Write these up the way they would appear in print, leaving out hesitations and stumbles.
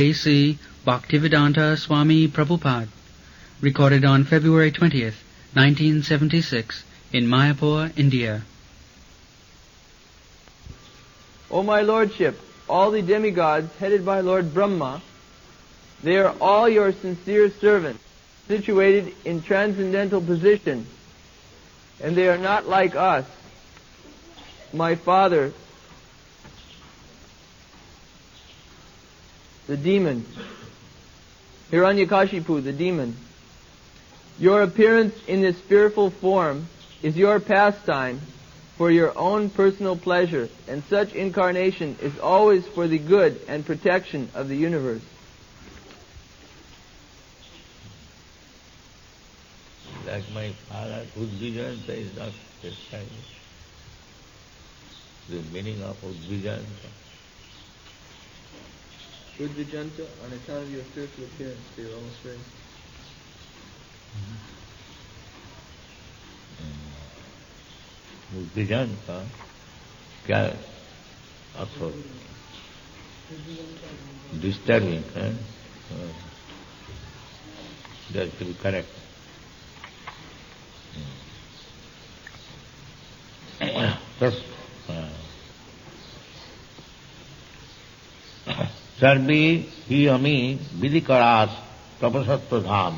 A.C. Bhaktivedanta Swami Prabhupada, recorded on February 20th, 1976, in Mayapur, India. O my Lordship, all the demigods headed by Lord Brahma, they are all your sincere servants, situated in transcendental position, and they are not like us. My father, the demon, Hiranyakasipu, the demon. Your appearance in this fearful form is your pastime for your own personal pleasure, and such incarnation is always for the good and protection of the universe. Like my father, Udvijanta is not pastime. The meaning of Udvijanta. Udvijanta, on account of your fearful appearance, they are almost very... Udvijanta, kya artho? Disturbing, eh? That to be correct. Sarve hi ami vidikaras tapasatva dham.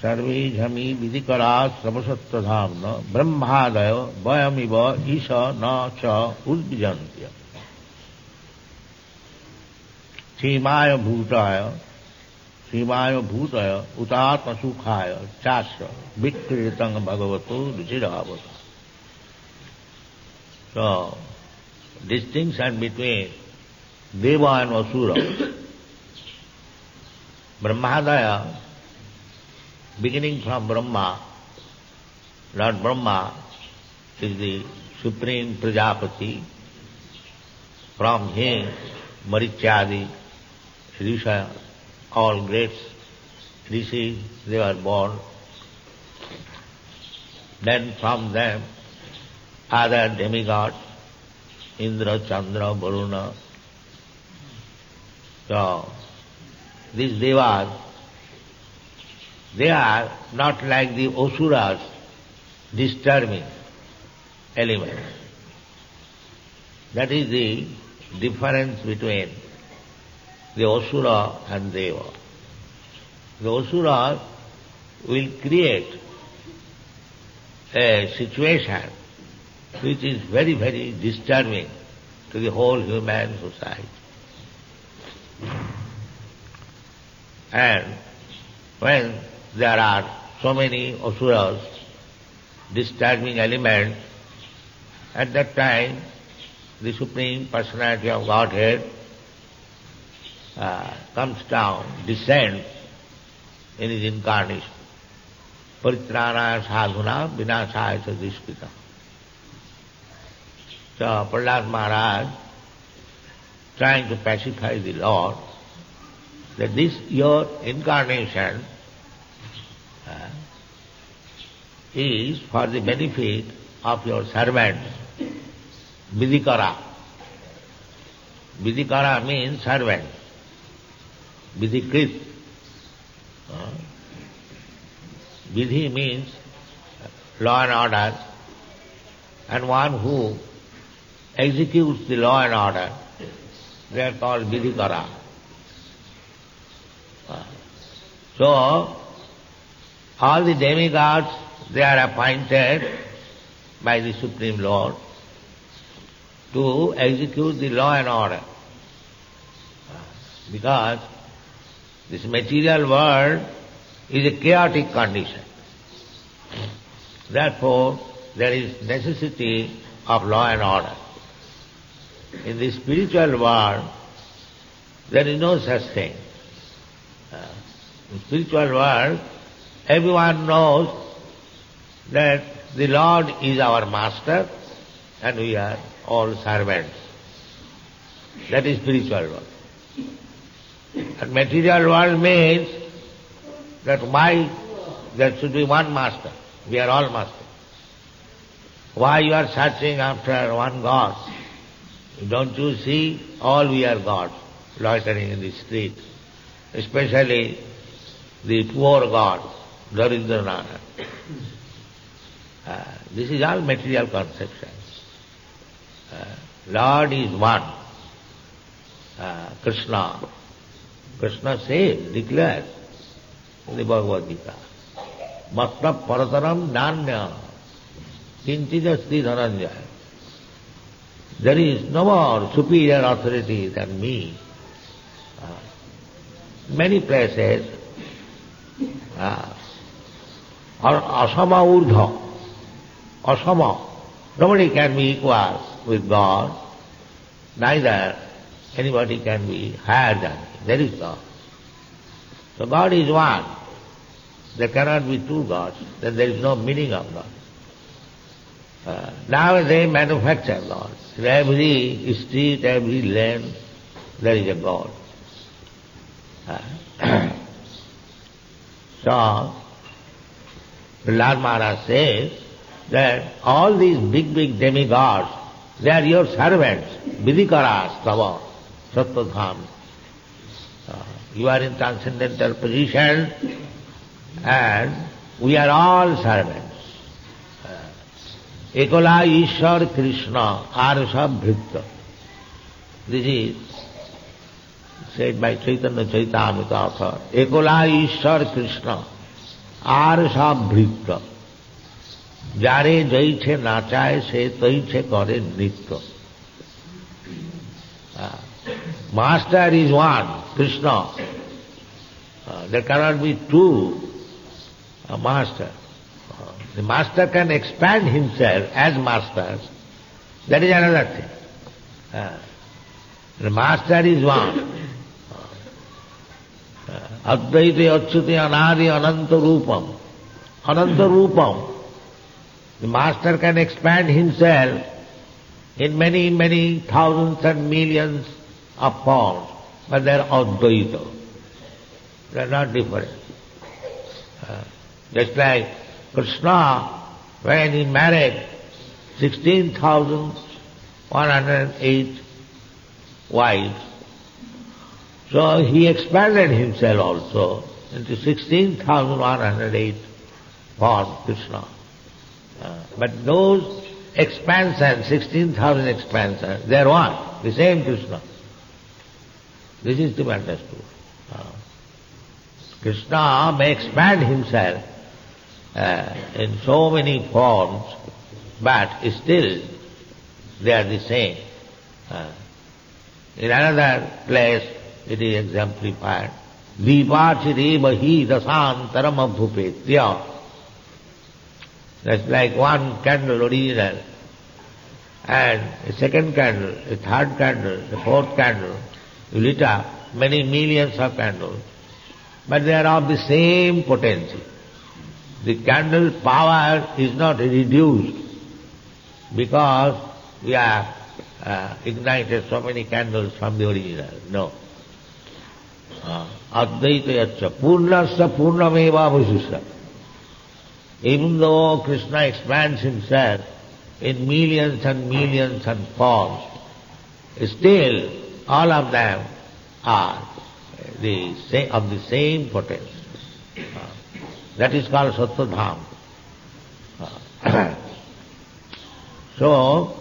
Sarve jhami vidikaras tapasatva dham na brahmadayo vayamiva isha na cha udvijantya. Shimaya bhutaya utatma sukhaya chasya vikritang bhagavato ruchiravata. So, distinction between Deva and Asura. Brahmadaya, beginning from Brahma, Lord Brahma is the supreme Prajapati. From him, Marichyadi, Risha, all great rishis, they were born. Then from them, other demigods, Indra, Chandra, Varuna. So, these devas, they are not like the asuras, disturbing elements. That is the difference between the asura and deva. The asura will create a situation which is very, very disturbing to the whole human society. And when there are so many asuras, disturbing elements, at that time the Supreme Personality of Godhead comes down, descends in his incarnation. Paritrana sadhuna vinasaya sadishpita. So Prahlada Maharaj, trying to pacify the Lord, that this your incarnation is for the benefit of your servants, vidikara. Vidikara means servant. Vidikrit. Vidhi means law and order, and one who executes the law and order, they are called vidikara. So, all the demigods, they are appointed by the Supreme Lord to execute the law and order. Because this material world is a chaotic condition. Therefore, there is necessity of law and order. In the spiritual world, there is no such thing. In the spiritual world, everyone knows that the Lord is our master and we are all servants. That is spiritual world. And material world means that why there should be one master. We are all masters. Why you are searching after one God? Don't you see, all we are gods loitering in the street, especially the poor god, Darindranath. This is all material conception. Lord is one, Krishna. Krishna says, declares in the Bhagavad Gita, Matta parataram nanya kinchidasti dhananjaya. There is no more superior authority than me. Many places, asama urdha, asama, nobody can be equal with God, neither anybody can be higher than Him. There is God. So God is one. There cannot be two gods, then there is no meaning of God. Now they manufacture God. In every street, every lane, there is a God. So, Lord Maharaj says that all these big demigods, they are your servants. Vidikaras tava sattva. You are in transcendental position and we are all servants. Ekola Ishwar Krishna Arsa Bhritta. This is said by Chaitanya Chaitamrita author. Ekola Ishwar Krishna Arsa Bhritta. Jare jaiche nachaye se taiche kare nitya. Master is one, Krishna. There cannot be two masters. The master can expand himself as master. That is another thing. The master is one. Advaita achyuti anadi ananta rupam. Ananta rupam. The master can expand himself in many thousands and millions of forms, but they are advaita. They are not different. Just like Krishna, when he married 16,108 wives, so he expanded himself also into 16,108 forms, Krishna. But those expansions, 16,000 expansions, they are one, the same Krishna. This is to be understood. Krishna may expand himself in so many forms, but still they are the same. In another place it is exemplified. Dipachireva hi dasantaram abhupetya. That's like one candle original, and a second candle, a third candle, a fourth candle. You lit up many millions of candles, but they are of the same potency. The candle power is not reduced because we have ignited so many candles from the original. No. Advaita yacca purnasya purnameva avashishya. Even though Krishna expands himself in millions and forms, still all of them are of the same potency. That is called Sattva-dham. So,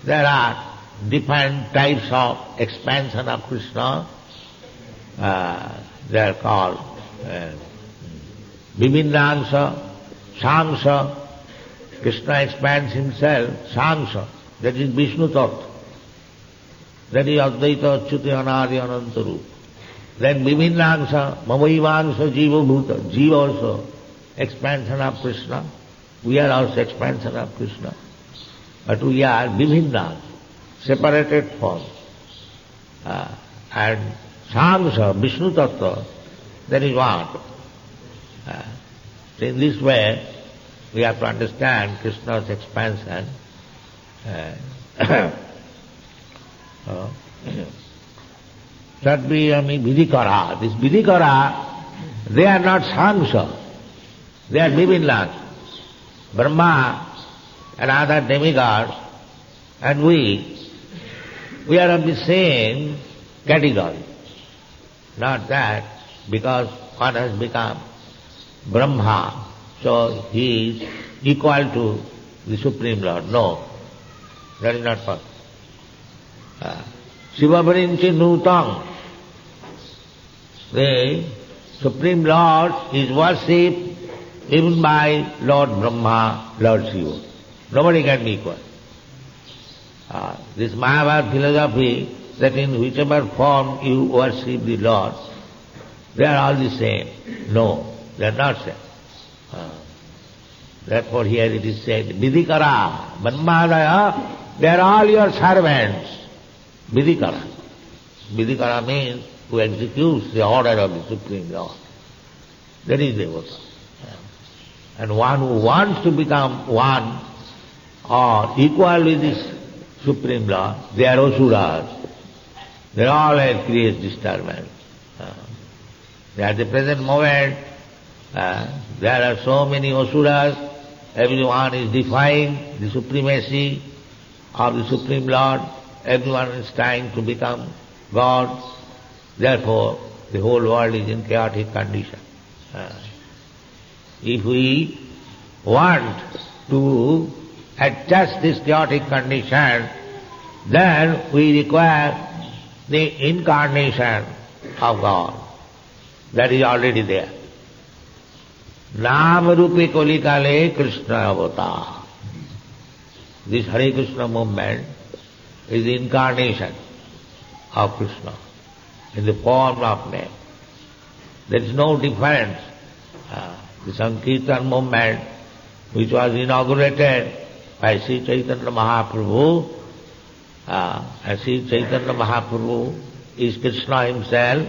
there are different types of expansion of Krishna. They are called Vibhindansa, Samsa. Krishna expands himself, Samsa. That is Vishnu Tattva. That is Advaita Achyuti Anadi Anantarupa. Then Vibhindansa, Mamaivansa Jiva Bhuta. Jiva also expansion of Krishna. We are also expansion of Krishna. But we are Vibhindansa, separated forms. And Samsa, Vishnu Tattva, that is one. So in this way, we have to understand Krishna's expansion. Sadviyami Vidikara. This Vidikara, they are not Samsa, they are Vibhindansa. Brahma and other demigods and we we are of the same category. Not that because one has become Brahma, so he is equal to the Supreme Lord. No, that is not possible. Shiva Varinchi Nutang, the Supreme Lord is worshipped even by Lord Brahma, Lord Shiva. Nobody can be equal. This Mayapur philosophy, that in whichever form you worship the Lord, they are all the same. No, they are not same. Therefore here it is said, Vidikara, Brahmadaya, they are all your servants. Vidikara. Vidikara means who executes the order of the Supreme Lord. That is devota. And one who wants to become one or equal with this Supreme Lord, they are asuras. They always create disturbance. At the present moment, there are so many asuras, everyone is defying the supremacy of the Supreme Lord, everyone is trying to become God. Therefore, the whole world is in chaotic condition. If we want to adjust this chaotic condition, then we require the incarnation of God. That is already there. Nam Rupi Kolikale Krishna Avatar. This Hare Krishna movement is the incarnation of Krishna in the form of name. There is no difference. The Sankirtan movement, which was inaugurated by Sri Chaitanya Mahaprabhu, and Sri Chaitanya Mahaprabhu is Krishna himself,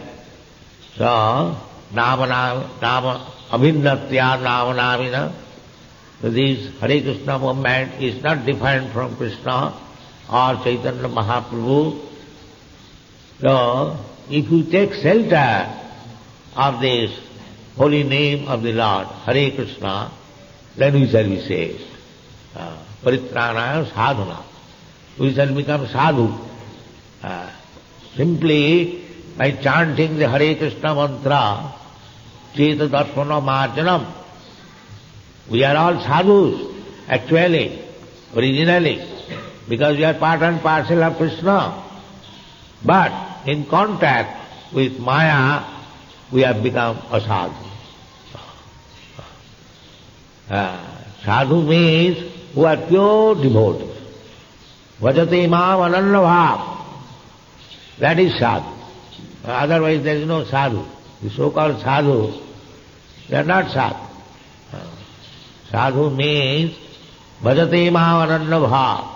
so Nama Abhinnatya Nama Namina. So this Hare Krishna movement is not different from Krishna or Chaitanya Mahaprabhu. So if you take shelter of this holy name of the Lord, Hare Krishna, then we shall be saved. Paritranaya sadhana. We shall become sadhu. Simply by chanting the Hare Krishna mantra, Cheta Darshana Marjanam. We are all sadhus, actually, originally, because we are part and parcel of Krishna. But in contact with Maya, we have become a sadhu. Sadhu means who are pure devotees. Vajate mam ananya bhav. That is sadhu. Otherwise there is no sadhu. The so-called sadhu, they are not sadhu. Sadhu means bhajate mam ananya bhav.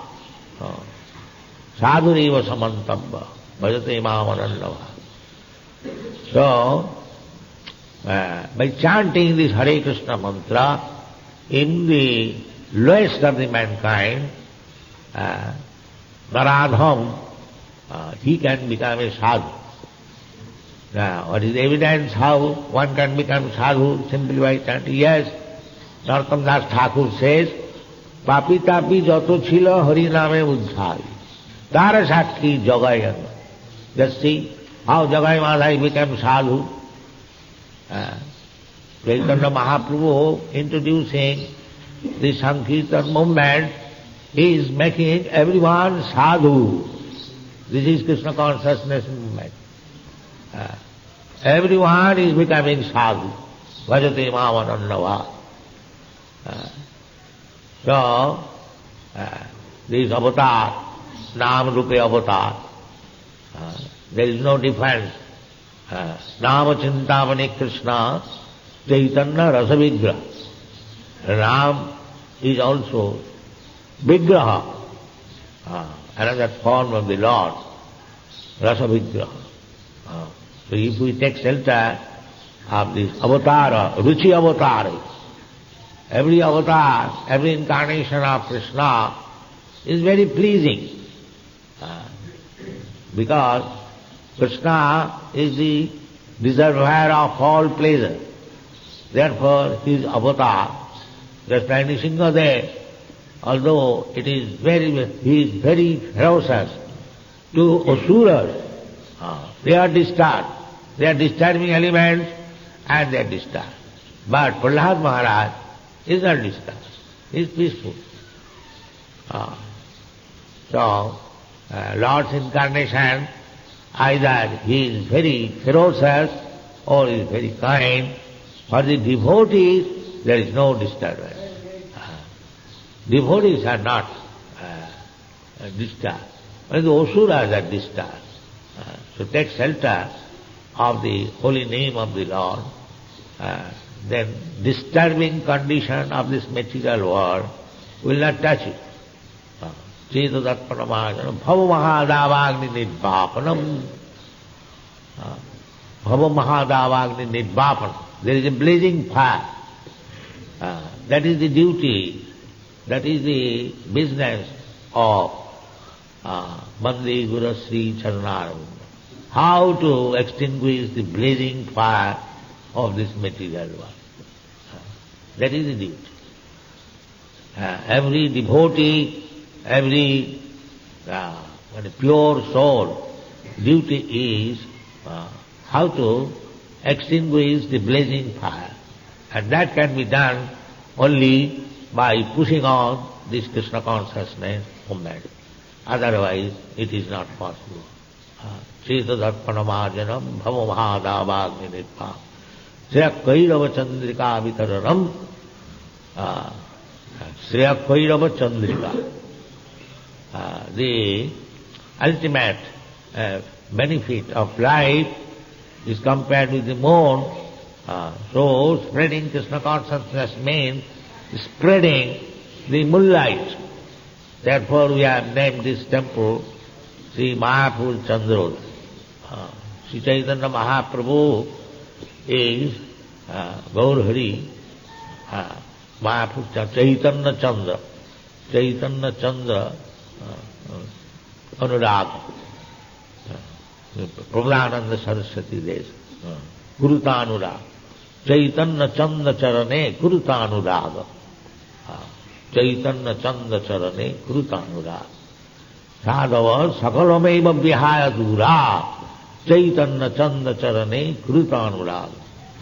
Sadhu eva samantabha. Bhajate mam ananya bhav. So, by chanting this Hare Krishna mantra, in the lowest of the mankind, Naradham, he can become a sadhu. Now, what is evidence how one can become sadhu simply by chanting? Yes, Narottam Das Thakur says, Papi tapi joto chilo hari name uddhai. Tara sakhi jagayana. Just see how Jagai Madhai became sadhu. Chaitanya Mahaprabhu introducing the Sankirtan movement is making everyone sadhu. This is Krishna consciousness movement. Everyone is becoming sadhu. Vajate mamanannava. So, this avatar, Nam Rupe avatar, there is no difference. Nama Chintamani Krishna, Chaitanya Rasa Vigraha. Ram is also Vigraha, another form of the Lord, Rasa Vigraha. So if we take shelter of this avatar, Ruchi avatar, every avatar, every incarnation of Krishna is very pleasing. Because Krishna is the reservoir of all pleasure. Therefore, his avatar, just like Nrsimhadev, although he is very ferocious, to Asuras. They are disturbed. They are disturbing elements and they are disturbed. But Prahlada Maharaj is not disturbed. He is peaceful. So, Lord's incarnation, either he is very ferocious or he is very kind. For the devotees, there is no disturbance. Devotees are not disturbed. Only the Asuras are disturbed. So take shelter of the holy name of the Lord, then disturbing condition of this material world will not touch it. Chetadatpanamājanam bhava-mahādāvāgni nidvāpanam. Bhava-mahādāvāgni nidvāpanam. There is a blazing fire. That is the duty, that is the business of Bande Guru Sri Charanaram. How to extinguish the blazing fire of this material world. That is the duty. Every devotee, every pure soul, duty is how to extinguish the blazing fire. And that can be done only by pushing on this Krishna consciousness movement. Otherwise, it is not possible. Chetadatpanamājanam bhava-mahādāvāgni nidvāpanam. Shreya Kairava Chandrika Vitararam. Shreya Kairava Chandrika. The ultimate benefit of life is compared with the moon. So spreading Krishna consciousness means spreading the moonlight. Therefore we have named this temple Sri Mayapur Chandra. Sri Chaitanya Mahaprabhu is Gaur Hari, Mayapur Chaitanya Chandra. Chaitanya Chandra Anurag. Prahlada Saraswati Desh. Kurutanurag. Chaitanya Chandra Charane Kurutanurag. Chaitanya Chandra Charane Kurutanurag. Sadhava Sakalameva Vihaya Dura. Chaitanya Chandra Charane Kurutanurag.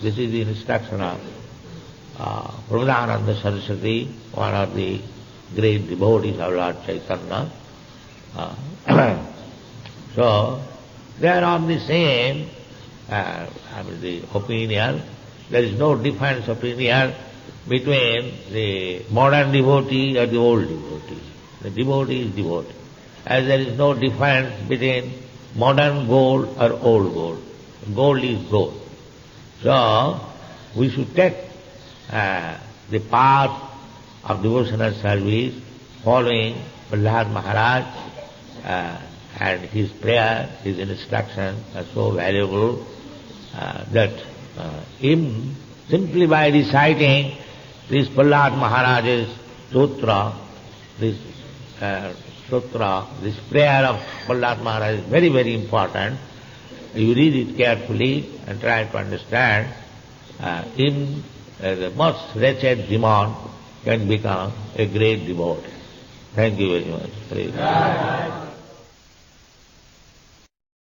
This is the instruction of Prahlada Saraswati, one of the great devotees of Lord Chaitanya. So, they are on the same the opinion. There is no difference opinion between the modern devotee or the old devotee. The devotee is devotee. As there is no difference between modern gold or old gold. Gold is gold. So, we should take the path of devotional service following Prahlada Maharaj and his prayer, his instruction are so valuable that him simply by reciting this Prahlada Maharaj's sutra, this prayer of Prahlada Maharaj is very, very important. You read it carefully and try to understand. Him, the most wretched demon, can become a great devotee. Thank you very much.